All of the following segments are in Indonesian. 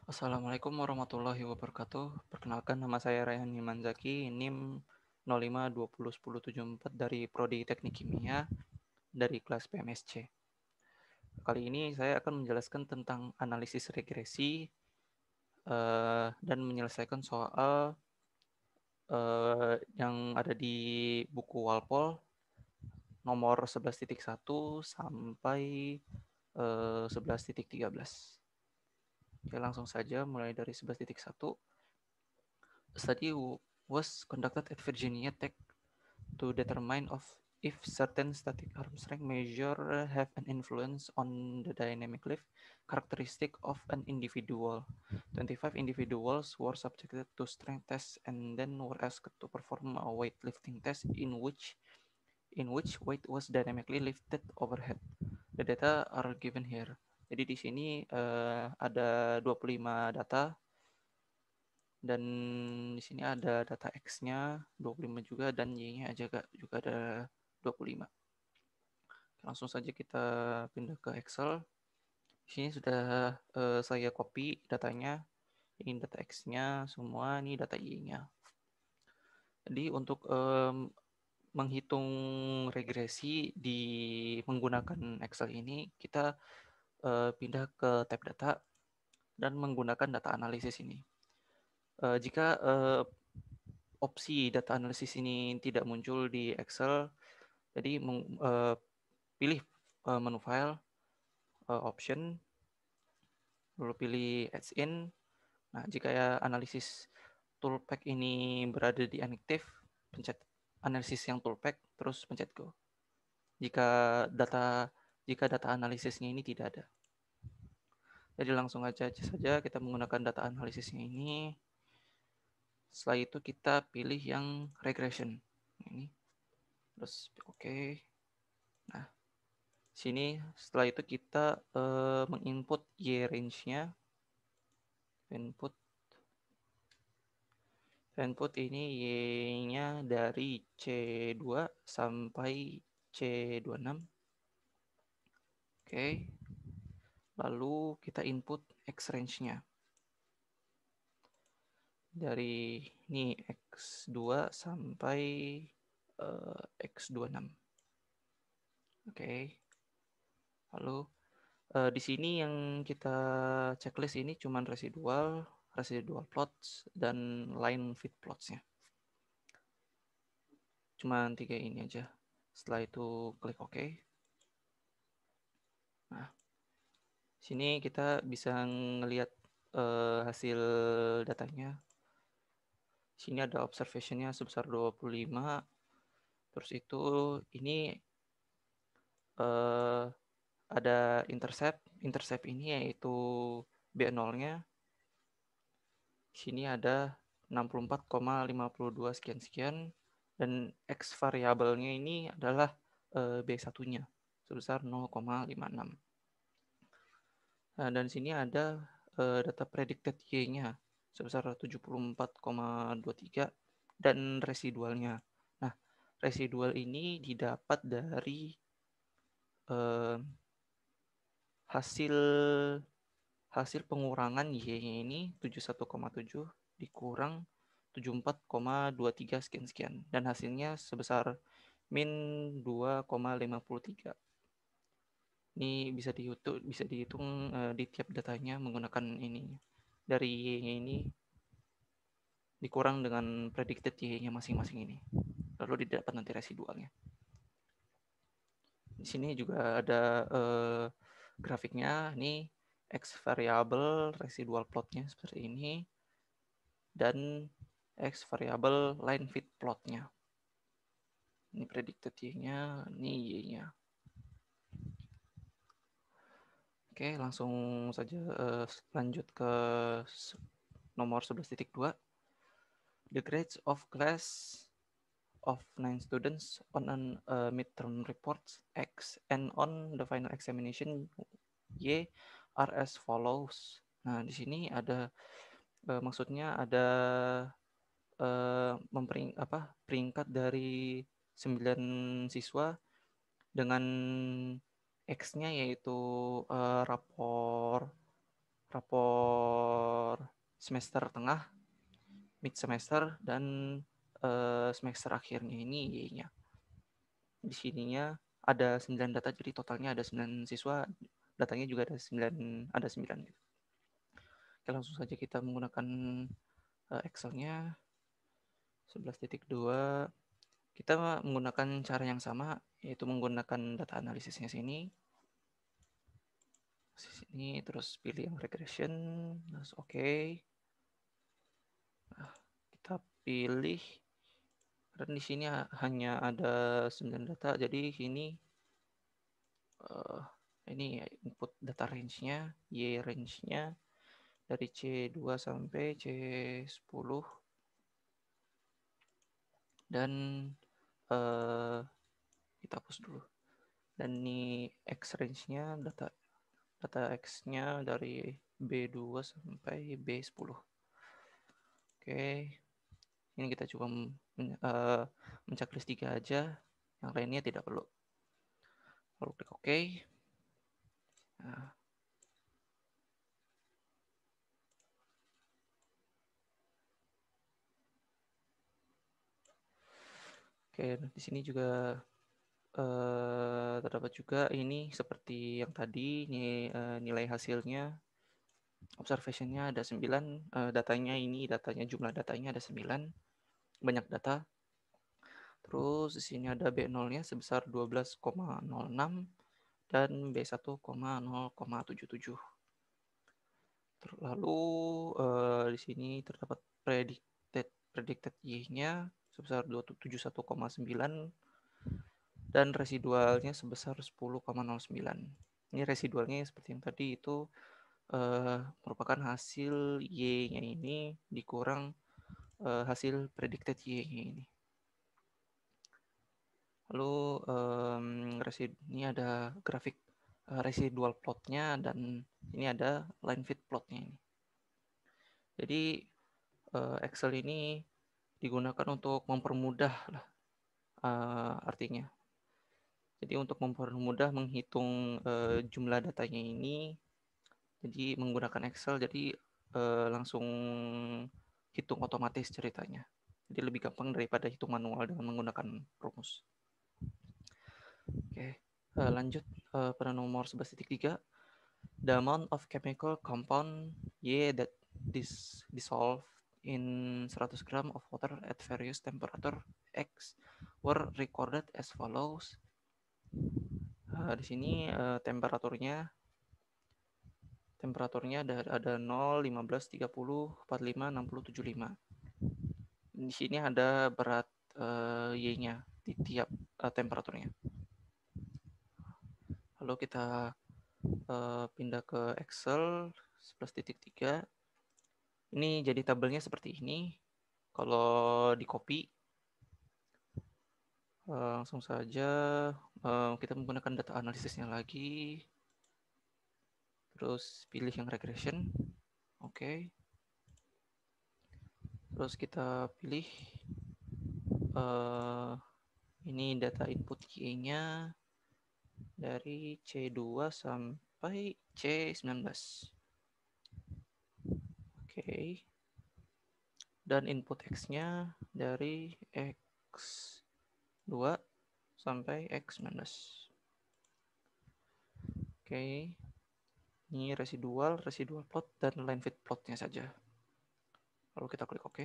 Assalamualaikum warahmatullahi wabarakatuh. Perkenalkan, nama saya Rayhan Himanzaki, NIM 05201074 dari Prodi Teknik Kimia dari kelas PMSC. Kali ini saya akan menjelaskan tentang analisis regresi dan menyelesaikan soal yang ada di buku Walpole nomor 11.1 sampai 11.13. Oke, langsung saja mulai dari 11.1. A study was conducted at Virginia Tech to determine if certain static arm strength measure have an influence on the dynamic lift characteristic of an individual. 25 individuals were subjected to strength tests and then were asked to perform a weightlifting test in which weight was dynamically lifted overhead. The data are given here. Jadi di sini ada 25 data dan di sini ada data X-nya 25 juga dan Y-nya juga ada 25. Langsung saja kita pindah ke Excel. Di sini sudah saya copy datanya. Ini data X-nya semua, ini data Y-nya. Jadi untuk menghitung regresi di menggunakan Excel ini, kita pindah ke tab data dan menggunakan data analisis ini. Jika opsi data analisis ini tidak muncul di Excel, jadi pilih menu file, option, lalu pilih adds in. Nah, jika analisis toolpath ini berada di inactive, pencet analisis yang toolpath, terus pencet go. Jika data analisisnya ini tidak ada. Jadi langsung saja kita menggunakan data analisisnya ini. Setelah itu kita pilih yang regression. Ini. Terus oke. Okay. Nah, sini setelah itu kita menginput Y range-nya. Input ini Y-nya dari C2 sampai C26. Oke. Lalu kita input X range-nya. Dari ini X2 sampai X26. Oke. Lalu di sini yang kita checklist ini cuma residual plots, dan line fit plots-nya. Cuma 3 ini aja. Setelah itu klik OK. Nah, sini kita bisa ngelihat hasil datanya. Sini ada observation-nya sebesar 25. Terus itu ini ada intercept. Intercept ini yaitu B0-nya. Sini ada 64,52 sekian-sekian. Dan X variabelnya ini adalah B1-nya sebesar 0,56. Nah, dan sini ada data predicted Y-nya sebesar 74,23 dan residualnya. Nah, residual ini didapat dari hasil pengurangan Y-nya ini 71,7 dikurang 74,23 sekian-sekian. Dan hasilnya sebesar min 2,53. Ini bisa dihitung di tiap datanya menggunakan ini. Dari Y-nya ini dikurang dengan predicted Y-nya masing-masing ini. Lalu didapat nanti residualnya. Di sini juga ada grafiknya. Ini X variable residual plotnya seperti ini. Dan X variable line fit plotnya. Ini predicted Y-nya, ini Y-nya. Oke, langsung saja lanjut ke nomor 11.2. The grades of class of 9 students on an midterm reports X and on the final examination Y are as follows. Nah, di sini ada maksudnya ada peringkat dari 9 siswa dengan X-nya yaitu rapor semester tengah, mid semester, dan semester akhirnya ini Y-nya. Di sininya ada 9 data, jadi totalnya ada 9 siswa, datanya juga ada 9 gitu. Oke, langsung saja kita menggunakan Excel-nya 11.2. Kita menggunakan cara yang sama, yaitu menggunakan data analisisnya sini, terus pilih yang regression, terus oke. Nah, kita pilih, karena di sini hanya ada 9 data, jadi ini input data range-nya, Y range-nya dari C2 sampai C10, dan kita hapus dulu. Dan ini X range-nya, data X-nya dari B2 sampai B10. Oke, ini kita coba menceklis 3 aja, yang lainnya tidak perlu. Lalu klik OK. Nah, oke, di sini juga terdapat juga ini seperti yang tadi, nilai hasilnya, observation-nya ada 9, jumlah datanya ada 9, banyak data. Terus di sini ada B0-nya sebesar 12,06 dan B1,0,77. Lalu di sini terdapat predicted Y-nya sebesar 271,9 dan residualnya sebesar 10,09. Ini residualnya seperti yang tadi itu merupakan hasil Y-nya ini dikurang hasil predicted Y-nya ini. Lalu ini ada grafik residual plotnya, dan ini ada line fit plotnya ini. Jadi Excel ini digunakan untuk mempermudah artinya. Jadi untuk mempermudah menghitung jumlah datanya ini, jadi menggunakan Excel, jadi langsung hitung otomatis ceritanya. Jadi lebih gampang daripada hitung manual dengan menggunakan rumus. Oke, lanjut pada nomor 11.3. The amount of chemical compound Y that dissolved in 100 gram of water at various temperature X were recorded as follows. Di sini temperaturnya ada 0, 15, 30, 45, 60, 75. Di sini ada berat Y-nya di tiap temperaturnya. Lalu kita pindah ke Excel 11.3. Ini jadi tabelnya seperti ini. Kalau di copy, langsung saja kita menggunakan data analisisnya lagi. Terus pilih yang regression. Oke. Terus kita pilih ini data input Y-nya dari C2 sampai C19. Oke. Dan input X-nya dari X2 sampai X19. Oke. Ini residual plot, dan line fit plotnya saja. Lalu kita klik OK.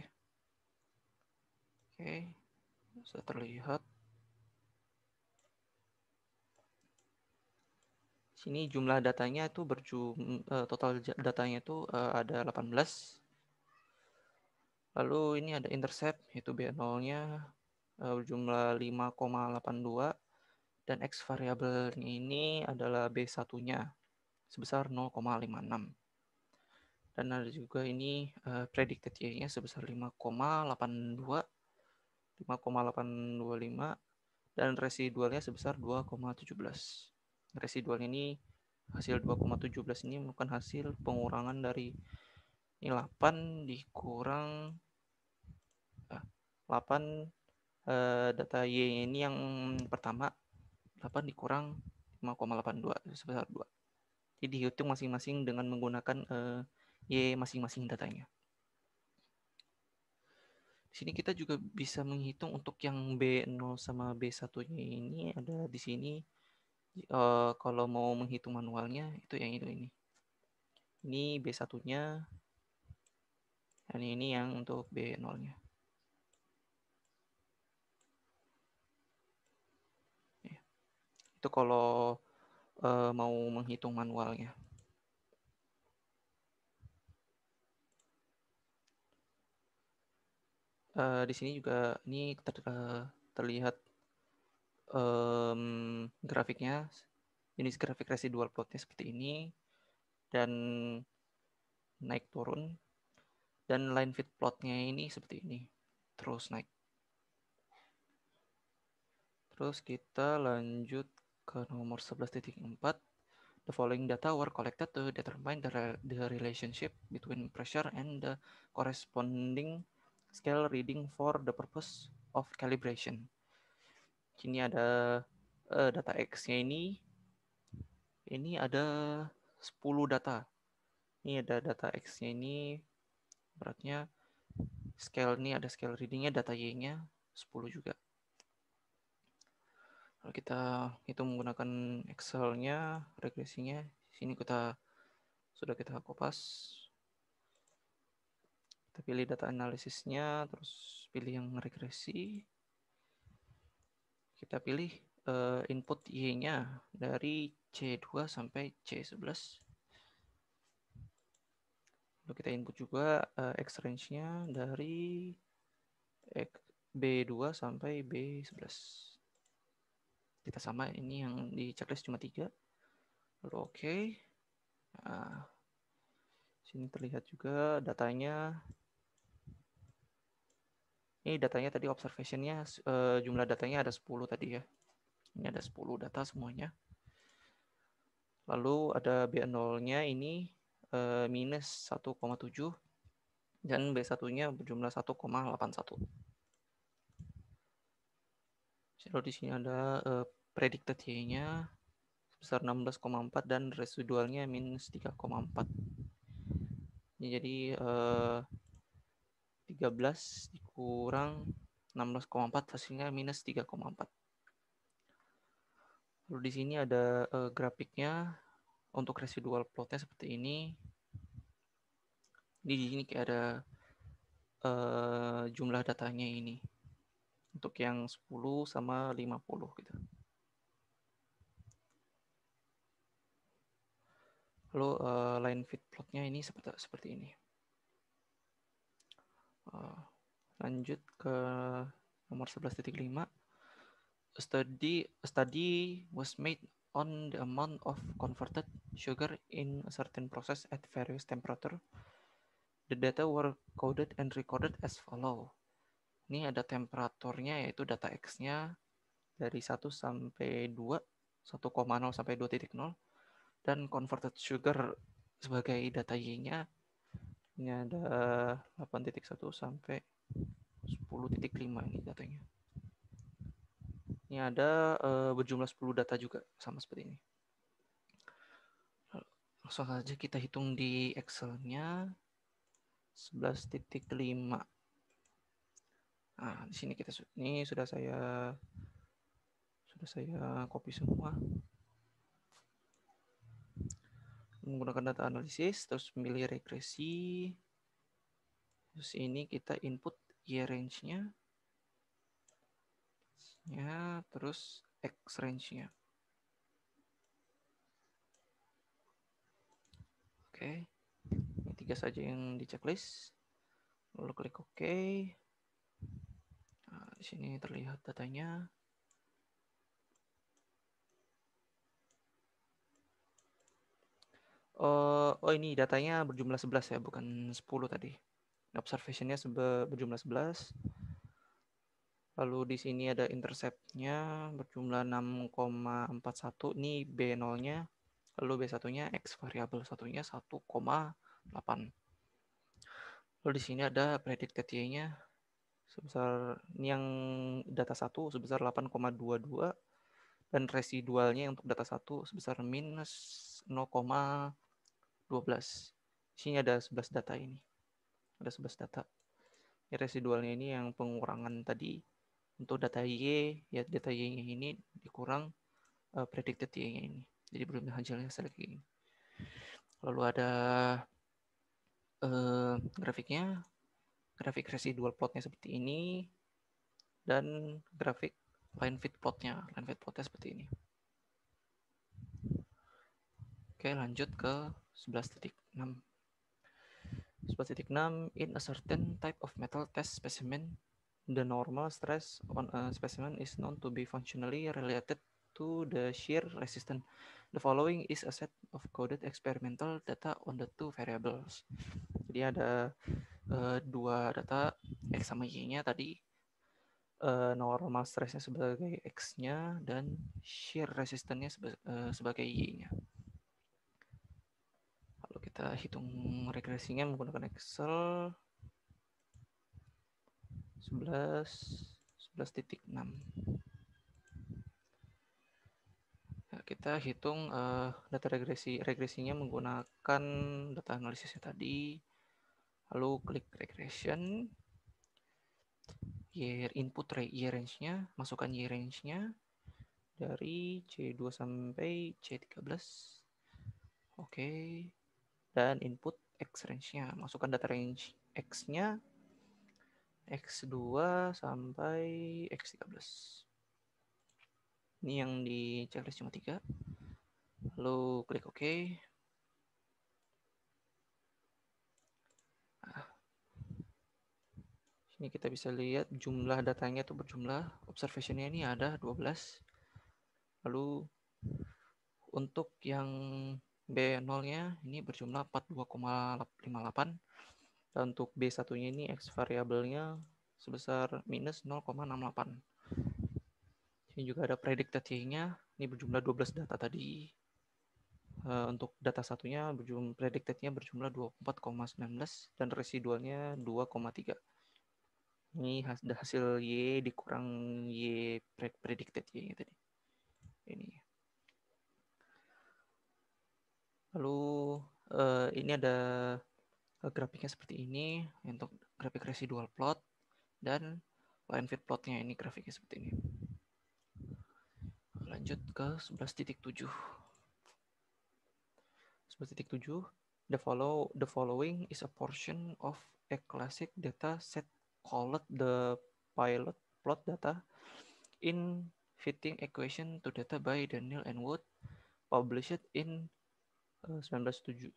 Oke. Sudah terlihat. Sini jumlah datanya itu total datanya itu ada 18. Lalu ini ada intercept, yaitu B0-nya berjumlah 5,82, dan X variabelnya ini adalah B1-nya sebesar 0,56. Dan ada juga ini predicted Y-nya sebesar 5,82, 5,825, dan residualnya sebesar 2,17. Residual ini hasil 2,17 ini merupakan hasil pengurangan dari ini 8 dikurang 8 data Y ini yang pertama, 8 dikurang 5,82 sebesar 2. Jadi dihitung masing-masing dengan menggunakan Y masing-masing datanya. Di sini kita juga bisa menghitung untuk yang B0 sama B1-nya ini ada di sini. Kalau mau menghitung manualnya itu yang ini. Ini B1-nya dan ini yang untuk B0-nya. Itu kalau mau menghitung manualnya. Di sini juga ini terlihat grafiknya, jenis grafik residual plotnya seperti ini, dan naik turun, dan line fit plotnya ini seperti ini, terus naik. Terus kita lanjut ke nomor 11.4. The following data were collected to determine the relationship between pressure and the corresponding scale reading for the purpose of calibration. Sini ada data X-nya ini ada 10 data. Ini ada data X-nya ini, beratnya scale ini ada scale readingnya, data Y-nya 10 juga. Kalau kita hitung menggunakan Excel-nya, regresinya, sini sudah kita kopas. Kita pilih data analisisnya, terus pilih yang regresi. Kita pilih input Y-nya dari C2 sampai C11. Lalu kita input juga X range-nya dari B2 sampai B11. Kita sama, ini yang di checklist cuma 3. Lalu oke. Nah, sini terlihat juga datanya. Ini datanya tadi observation-nya, jumlah datanya ada 10 tadi ya. Ini ada 10 data semuanya. Lalu ada B0-nya ini minus 1,7 dan B1-nya berjumlah 1,81. Lalu di sini ada predicted Y-nya sebesar 16,4 dan residualnya minus 3,4. Jadi 13 dikurang 16,4 hasilnya minus 3,4. Lalu di sini ada grafiknya untuk residual plotnya seperti ini. Di sini kayak ada jumlah datanya ini. Untuk yang 10 sama 50 gitu. Lalu line fit plotnya ini seperti ini. Lanjut ke nomor 11.5. A study was made on the amount of converted sugar in a certain process at various temperature. The data were coded and recorded as follow. Ini ada temperaturnya, yaitu data X-nya dari 1 sampai 2, 1,0 sampai 2.0, dan converted sugar sebagai data Y-nya. Ini ada 8.1 sampai 10.5 ini datanya. Ini ada berjumlah 10 data juga, sama seperti ini. Langsung saja kita hitung di Excel-nya 11.5. Nah, di sini ini sudah saya copy semua. Menggunakan data analisis, terus memilih regresi. Terus ini kita input Y range-nya. Ya, terus X range-nya. Oke. Ini 3 saja yang di checklist. Lalu klik OK. Nah, di sini terlihat datanya. Oh ini datanya berjumlah 11 ya, bukan 10 tadi. Observation-nya berjumlah 11. Lalu di sini ada intercept-nya berjumlah 6,41. Ini B0-nya. Lalu B1-nya X variabel satunya 1,8. Lalu di sini ada predicted Y-nya sebesar, ini yang data 1 sebesar 8,22 dan residualnya untuk data 1 sebesar minus 0,12. Di sini ada 11 data ini. Ada 11 data. Residualnya ini yang pengurangan tadi untuk data Y, ya data Y-nya ini dikurang predicted Y-nya ini. Jadi belum hasilnya kayak gini. Lalu ada grafiknya, grafik residual plotnya seperti ini, dan grafik line fit plotnya. Line fit plotnya seperti ini. Oke, lanjut ke 11.6. 11.6, in a certain type of metal test specimen, the normal stress on a specimen is known to be functionally related to the shear resistance. The following is a set of coded experimental data on the two variables. Jadi ada dua data X sama Y-nya tadi. Normal stressnya sebagai X-nya dan shear resistance-nya sebagai Y-nya. Lalu kita hitung regresinya menggunakan Excel 11.6. Nah, kita hitung data regresinya menggunakan data analisisnya tadi. Lalu klik regression. Input Y range-nya, masukkan Y range-nya dari C2 sampai C13. Oke. Dan input X range-nya, masukkan data range X-nya X2 sampai X13. Ini yang di checklist cuma 3. Lalu klik OK. Nah, sini kita bisa lihat jumlah datanya itu berjumlah. Observation-nya ini ada 12. Lalu untuk yang B0-nya ini berjumlah 42,58. Dan untuk B1-nya ini X variabelnya sebesar minus 0,68. Ini juga ada predicted Y-nya. Ini berjumlah 12 data tadi. Untuk data satunya predicted-nya berjumlah 24,19 dan residualnya 2,3. Ini hasil Y dikurang Y predicted Y tadi. Ini. Lalu ini ada grafiknya seperti ini untuk grafik residual plot dan line fit plotnya ini grafiknya seperti ini. Lanjut ke 11.7. 11.7. The following is a portion of a classic data set called the pilot plot data in fitting equation to data by Daniel and Wood, published in 1971.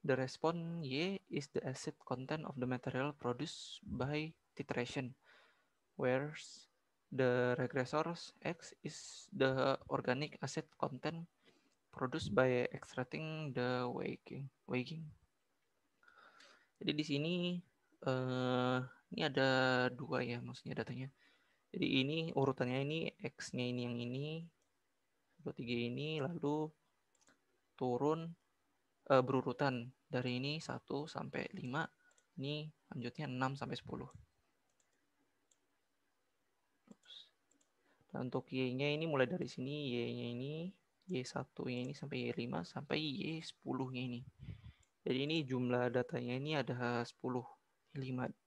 The response Y is the acid content of the material produced by titration, whereas the regressors X is the organic acid content produced by extracting the weighing. Jadi di sini ini ada dua ya maksudnya datanya. Jadi ini urutannya ini X-nya ini yang ini, 23 ini, lalu turun berurutan dari ini 1 sampai 5, ini lanjutnya 6 sampai 10. Dan untuk Y-nya ini mulai dari sini, Y-nya ini, Y1-nya ini sampai Y5 sampai Y10-nya ini. Jadi ini jumlah datanya ini ada 10. 5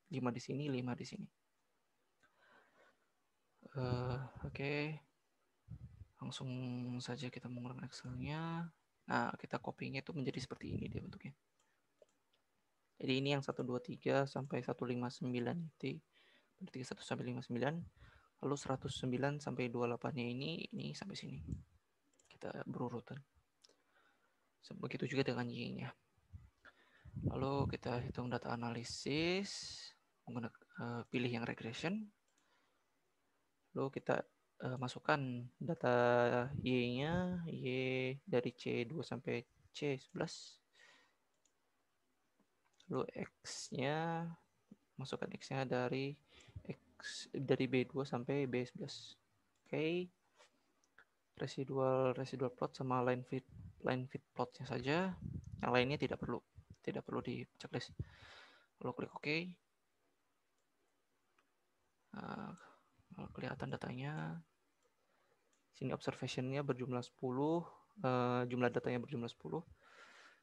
di sini, 5 di sini. Oke. Langsung saja kita mengulang Excel-nya. Nah, kita copy-nya itu menjadi seperti ini dia bentuknya. Jadi ini yang 123 sampai 159 itu. 31 sampai 59. Lalu 109 sampai 28-nya ini sampai sini. Kita berurutan. Begitu juga dengan Y-nya. Lalu kita hitung data analisis. Pilih yang regression. Lalu kita masukkan data Y-nya, Y dari C2 sampai C11. Lalu X-nya, masukkan X-nya dari B2 sampai B11. Oke. Residual plot sama line fit plotnya saja. Yang lainnya tidak perlu di checklist. Lalu klik OK. Nah, kelihatan datanya. Sini observation-nya berjumlah 10, jumlah datanya berjumlah 10.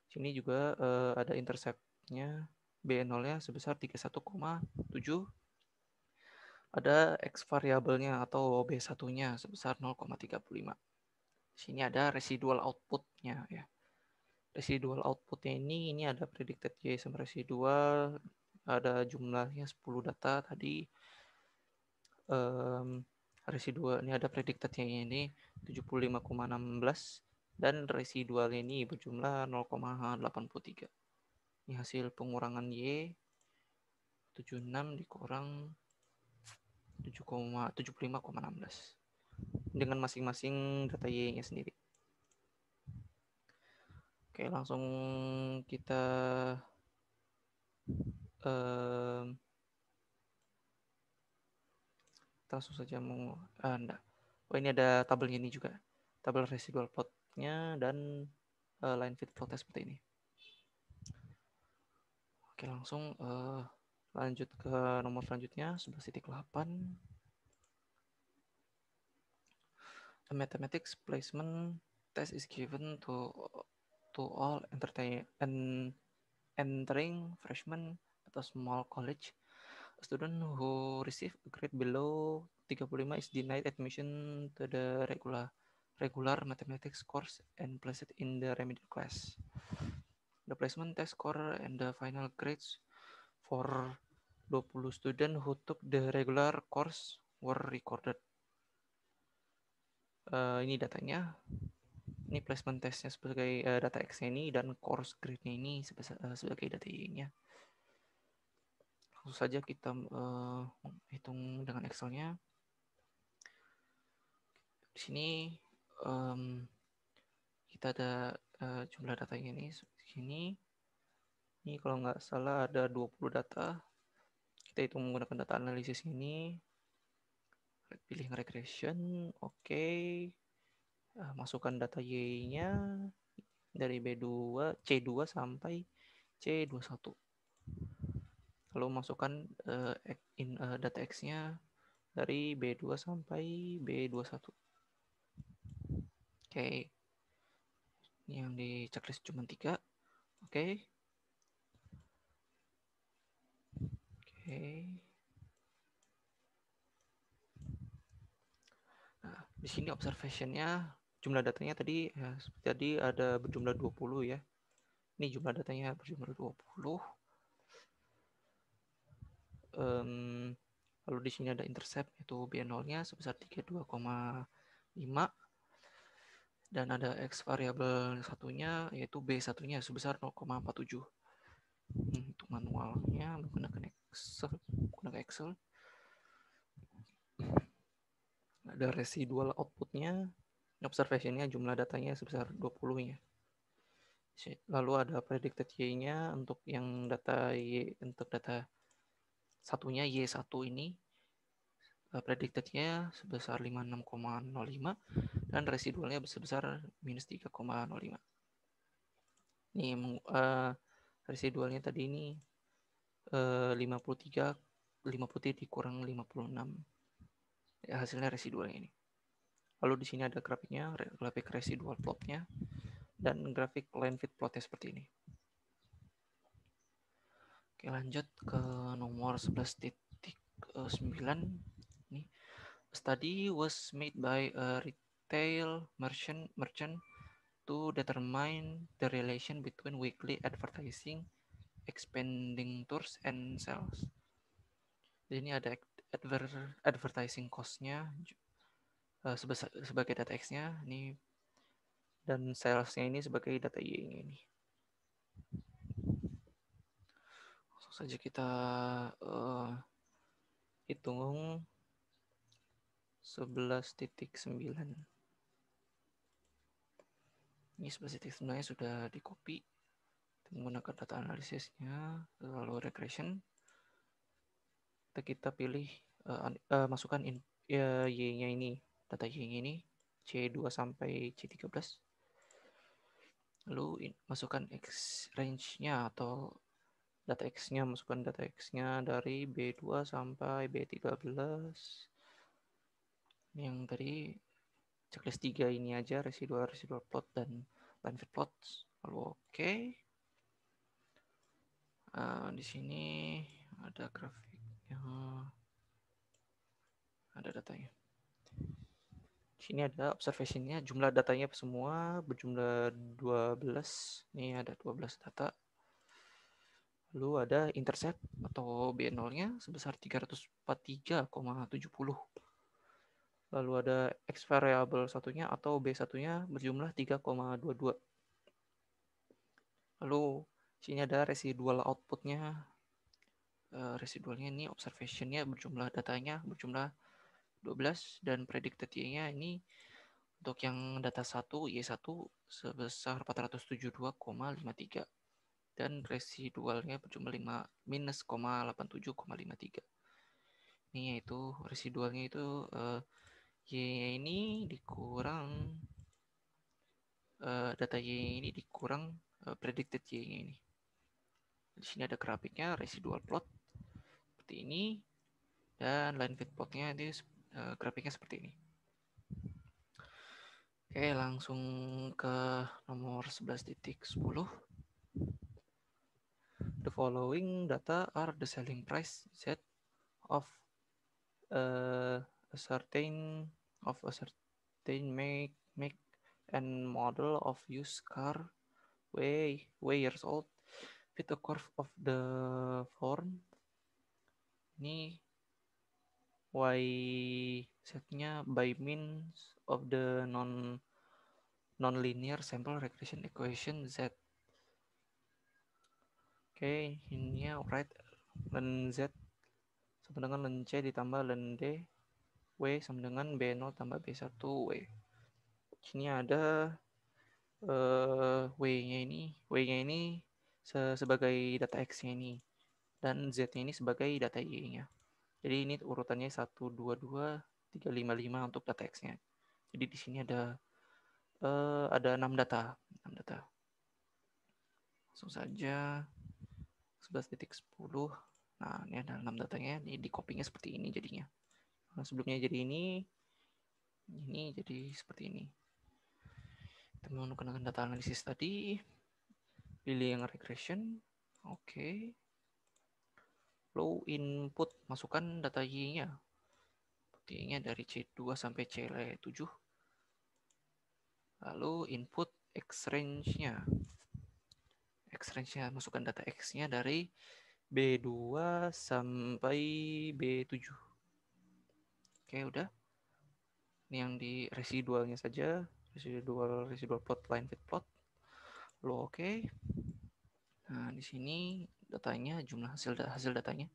Sini juga ada intercept-nya B0-nya sebesar 31,7. Ada X variabelnya atau B1-nya sebesar 0,35. Di sini ada residual output-nya ya. Residual output-nya ini ada predicted Y sama residual, ada jumlahnya 10 data tadi. Residual ini ada predicted-nya ini 75,16 dan residualnya ini berjumlah 0,83. Ini hasil pengurangan Y 76 dikurang 75,16 dengan masing-masing data Y-nya sendiri. Oke, langsung kita langsung saja mau enggak. Oh, ini ada tabelnya ini juga. Tabel residual plotnya dan line fit plotnya seperti ini. Oke, langsung lanjut ke nomor selanjutnya 11.8. A mathematics placement test is given to all entering freshman atau small college. A student who receive a grade below 35 is denied admission to the regular mathematics course and placed in the remedial class. The placement test score and the final grades for 20 students who took the regular course were recorded. Ini datanya. Ini placement testnya sebagai data X ini dan course grade-nya ini sebagai data Y-nya. Langsung saja kita hitung dengan Excel-nya. Di sini kita ada jumlah datanya ini segini. Ini kalau nggak salah ada 20 data. Kita hitung menggunakan data analisis ini. Pilih regression, oke. Masukkan data Y-nya dari C2 sampai C21. Lalu masukkan data X-nya dari B2 sampai B21. Oke. Ini yang di checklist cuma 3. Oke. Nah, di sini observation-nya jumlah datanya tadi ya, seperti tadi ada berjumlah 20 ya. Ini jumlah datanya berjumlah 20. Lalu di sini ada intercept yaitu B0-nya sebesar 32,5 dan ada X variabel satunya yaitu B1-nya sebesar 0,47. Untuk manualnya menggunakan Excel. Ada residual output-nya, observation-nya jumlah datanya sebesar 20-nya. Lalu ada predicted Y-nya untuk yang data Y, untuk data satunya Y1 ini predicted-nya sebesar 56,05 dan residualnya sebesar minus 3,05. Ini residualnya tadi ini 53 dikurang 56. Ya, hasilnya residualnya ini. Lalu di sini ada grafiknya, grafik residual plotnya dan grafik line fit plotnya seperti ini. Oke, lanjut ke nomor 11.9. Nih, a study was made by a retail merchant to determine the relation between weekly advertising expenditures and sales. Jadi ini ada advertising cost-nya sebagai data X-nya ini dan sales-nya ini sebagai data Y-nya ini. Langsung saja kita hitung 11.9. Ini 11.9 sudah di copy menggunakan data analisisnya, lalu regression. Kita pilih masukkan Y-nya ini, data Y-nya ini C2 sampai C13. Lalu masukkan X range-nya atau data X-nya, masukkan data X-nya dari B2 sampai B13. Ini yang tadi checklist 3 ini aja, residual plot dan line fit plot. Lalu oke. Di sini ada grafiknya, ada datanya. Di sini ada observationnya, jumlah datanya semua berjumlah 12. Ini ada 12 data. Lalu ada intercept atau B0-nya sebesar 343,70. Lalu ada X variable satunya atau B1-nya berjumlah 3,22. Lalu sini ada residual outputnya. Residualnya ini observationnya berjumlah datanya berjumlah 12 dan predicted Y-nya ini untuk yang data 1 Y1 sebesar 472,53 dan residualnya berjumlah 5 minus 87,53. Ini yaitu residualnya itu Y ini dikurang data Y ini dikurang predicted Y ini. Di sini ada grafiknya residual plot seperti ini dan line fit plotnya itu grafiknya seperti ini. Oke, langsung ke nomor 11.10. The following data are the selling price Z of a certain make and model of used car way years old with a curve of the form. Ini Y setnya by means of the non-linear sample regression equation Z. Oke, ini right len Z sama dengan len C ditambah len D W sama dengan B0 tambah B1 W. Sini ada W-nya ini sebagai data X-nya ini dan Z-nya ini sebagai data Y-nya. Jadi ini urutannya 1 2 2 3 5 5 untuk data X-nya. Jadi di sini ada 6 data. Langsung saja 11.10. Nah, ini ada 6 datanya. Ini di copy-nya seperti ini jadinya. Nah, sebelumnya jadi ini jadi seperti ini. Kita menggunakan data analisis tadi. Pilih yang regression. Oke. Lalu input, masukkan data Y-nya. Y-nya dari C2 sampai C7. Lalu input X range-nya. X range-nya, masukkan data X-nya dari B2 sampai B7. Oke, udah. Ini yang di residualnya saja, residual plot, line fit plot. Lalu oke. Nah, di sini datanya, jumlah hasil datanya.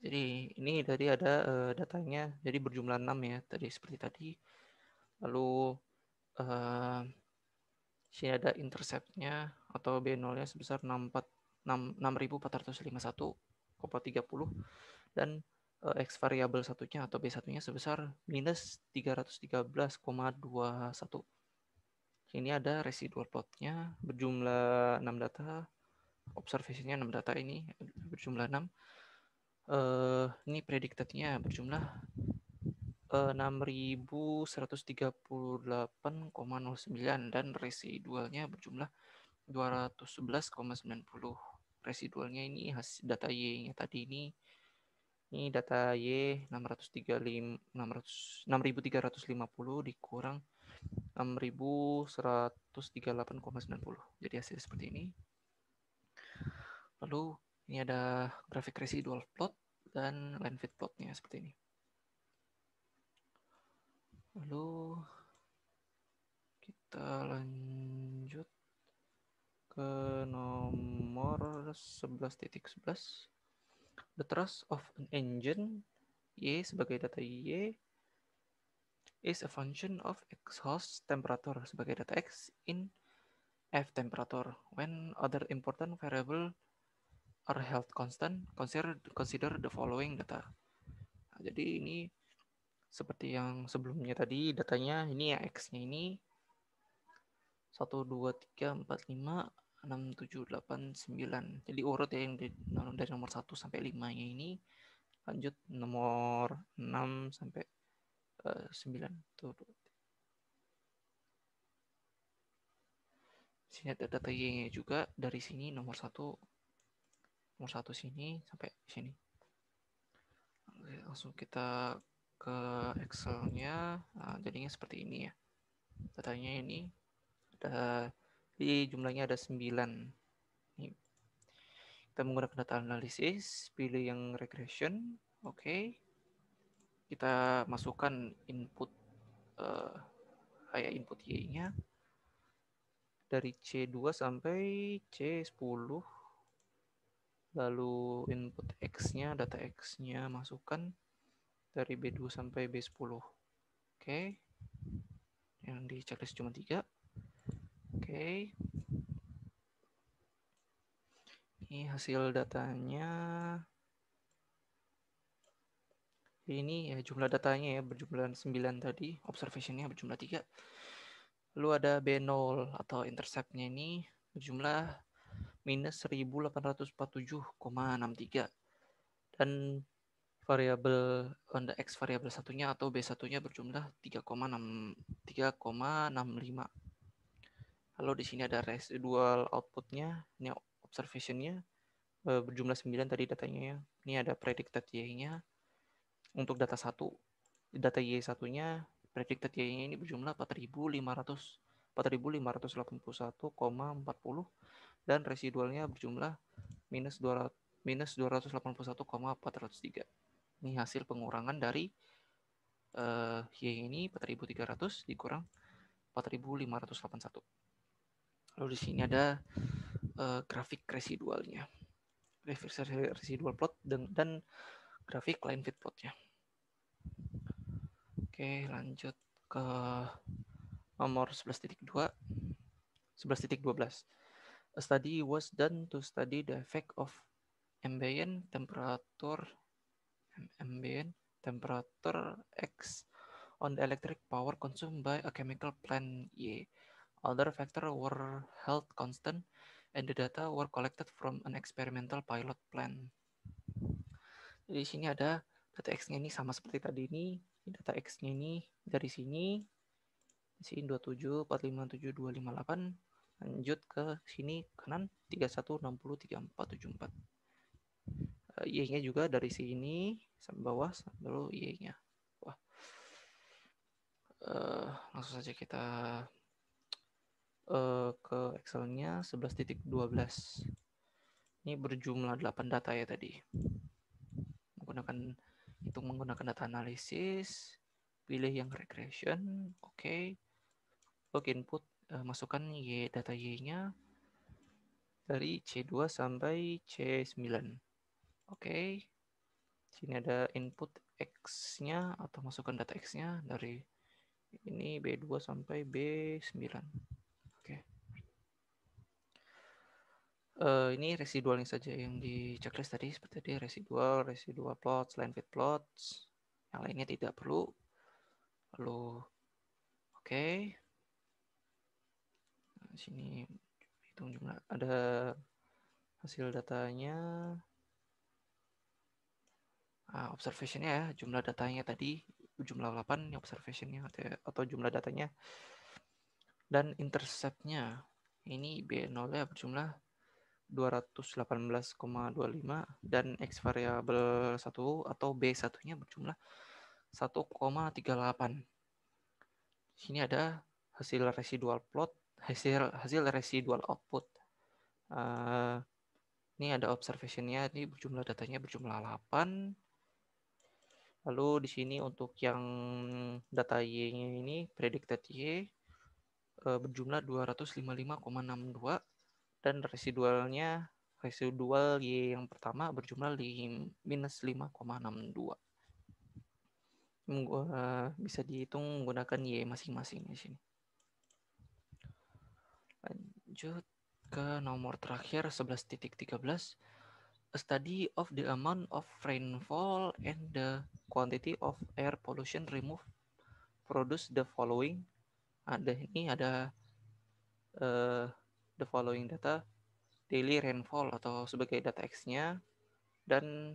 Jadi ini tadi ada datanya, jadi berjumlah 6 ya, tadi seperti tadi. Lalu sini ada interceptnya atau B0-nya sebesar 6.451,30 dan X variabel satunya atau B1-nya sebesar minus 313,21. Ini ada residual plotnya berjumlah 6 data, observation-nya 6 data ini berjumlah 6. Ini predicted-nya berjumlah 6.138,09 dan residualnya berjumlah 211,90. Residualnya ini hasil data Y-nya tadi ini data Y 6.350 dikurang 6.138,90. Jadi hasil seperti ini. Lalu ini ada grafik residual plot dan line fit plotnya seperti ini. Lalu kita lanjut ke nomor 11.11. The thrust of an engine Y sebagai data Y is a function of exhaust temperature sebagai data X in F temperature. When other important variable are held constant, consider the following data. Nah, jadi ini seperti yang sebelumnya tadi, datanya ini ya X-nya ini 1, 2, 3, 4, 5, 6, 7, 8, 9. Jadi urut ya yang dari nomor 1 sampai 5-nya ini. Lanjut nomor 6 sampai 9. Tuh. Sini ada data Y-nya juga dari sini nomor satu sini sampai sini. Langsung kita ke Excel-nya. Nah, jadinya seperti ini ya. Datanya ini ada di jumlahnya ada 9. Ini kita menggunakan data analisis, pilih yang regression. Oke. Kita masukkan input kayak input Y-nya dari C2 sampai C10. Lalu input X-nya, data X-nya masukkan dari B2 sampai B10. Oke. Yang di checklist cuma 3. Oke. Ini hasil datanya. Ini ya jumlah datanya ya berjumlah 9 tadi, observationnya berjumlah 3. Lalu ada B0 atau interceptnya ini berjumlah minus 1847,63 dan variabel on the X variabel satunya atau B1-nya berjumlah 3,65. Lalu di sini ada residual outputnya, ini observationnya berjumlah 9 tadi datanya ya. Ini ada predicted Y-nya untuk data 1. Data Y1-nya predicted Y-nya ini berjumlah 4.581,40 dan residualnya berjumlah minus 281,403. Ini hasil pengurangan dari Y ini 4.300 dikurang 4.581. Lalu di sini ada grafik residualnya, grafik residual plot dan grafik line fit plotnya. Oke, lanjut ke nomor 11.2. 11.12. A study was done to study the effect of ambient temperature X on the electric power consumed by a chemical plant Y. Other factors were held constant and the data were collected from an experimental pilot plant. Jadi di sini ada data X-nya ini sama seperti tadi ini. Data X-nya ini dari sini 27, 45, 7, 2, 5, 8. Lanjut ke sini kanan 31, 60, 34, 74. Y-nya juga dari sini sampai bawah, lalu Y-nya. Wah. Langsung saja kita ke Excel-nya 11.12. Ini berjumlah 8 data ya tadi. Menggunakan data analisis, pilih yang regression, oke. Look input, masukkan data Y-nya dari C2 sampai C9. Oke. Sini ada input X-nya atau masukkan data X-nya dari ini B2 sampai B9. Oke. Ini residualnya saja yang di checklist tadi seperti tadi residual plots, line fit plots. Yang lainnya tidak perlu. Lalu oke. Nah, sini hitung jumlah ada hasil datanya. Observationnya ya, jumlah datanya tadi jumlah 8 observationnya atau jumlah datanya. Dan interceptnya ini B0-nya berjumlah 218,25 dan X variabel 1 atau B1-nya berjumlah 1,38. Sini ada hasil residual plot, hasil residual output. Ini ada observationnya, ini datanya berjumlah 8. Lalu di sini untuk yang data Y-nya ini predicted Y berjumlah 255,62 dan residual Y yang pertama berjumlah minus 5,62. Bisa dihitung menggunakan Y masing-masing di sini. Lanjut ke nomor terakhir 11.13. A study of the amount of rainfall and the quantity of air pollution removed produce the following. Ada the following data, daily rainfall atau sebagai data X-nya dan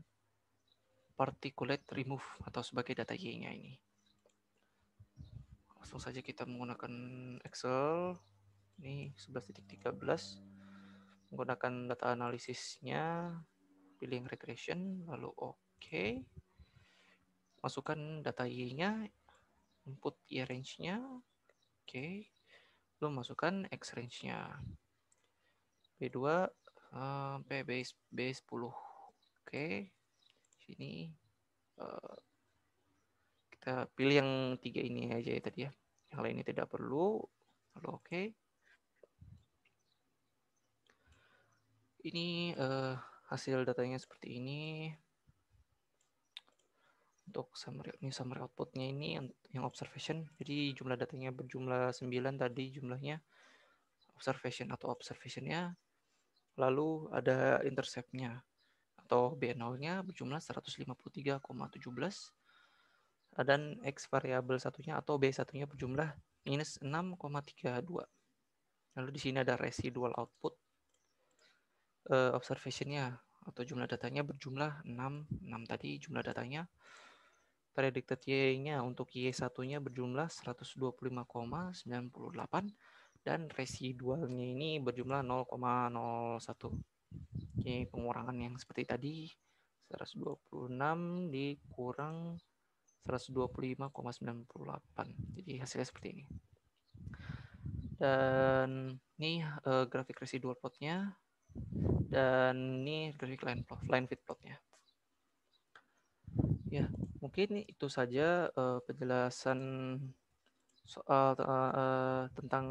particulate remove atau sebagai data Y-nya ini. Langsung saja kita menggunakan Excel. Ini 11.13 menggunakan data analisisnya, pilih yang regression, lalu oke. Masukkan data Y-nya, input Y range-nya, oke. Lalu masukkan X range-nya. B2 sampai B10. Oke. Sini kita pilih yang 3 ini aja ya tadi ya. Yang lainnya tidak perlu. Lalu oke. Ini hasil datanya seperti ini. Untuk summary outputnya ini yang observation. Jadi jumlah datanya berjumlah 9 tadi jumlahnya. Observationnya. Lalu ada intercept-nya atau B0-nya berjumlah 153,17 dan X variabel satunya atau B1-nya berjumlah minus 6,32. Lalu di sini ada residual output observation-nya atau jumlah datanya berjumlah 6 tadi jumlah datanya. Predicted Y-nya untuk Y1-nya berjumlah 125,98 dan residualnya ini berjumlah 0,01. Ini pengurangan yang seperti tadi 126 dikurang 125,98. Jadi hasilnya seperti ini. Dan ini grafik residual plotnya dan ini grafik line fit plotnya. Ya, mungkin itu saja penjelasan soal tentang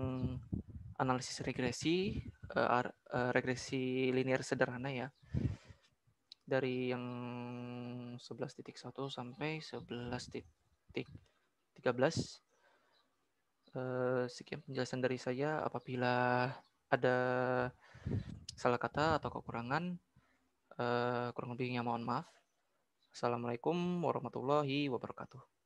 analisis regresi, regresi linear sederhana ya. Dari yang 11.1 sampai 11.13. Sekian penjelasan dari saya. Apabila ada salah kata atau kekurangan, kurang lebihnya mohon maaf. Assalamualaikum warahmatullahi wabarakatuh.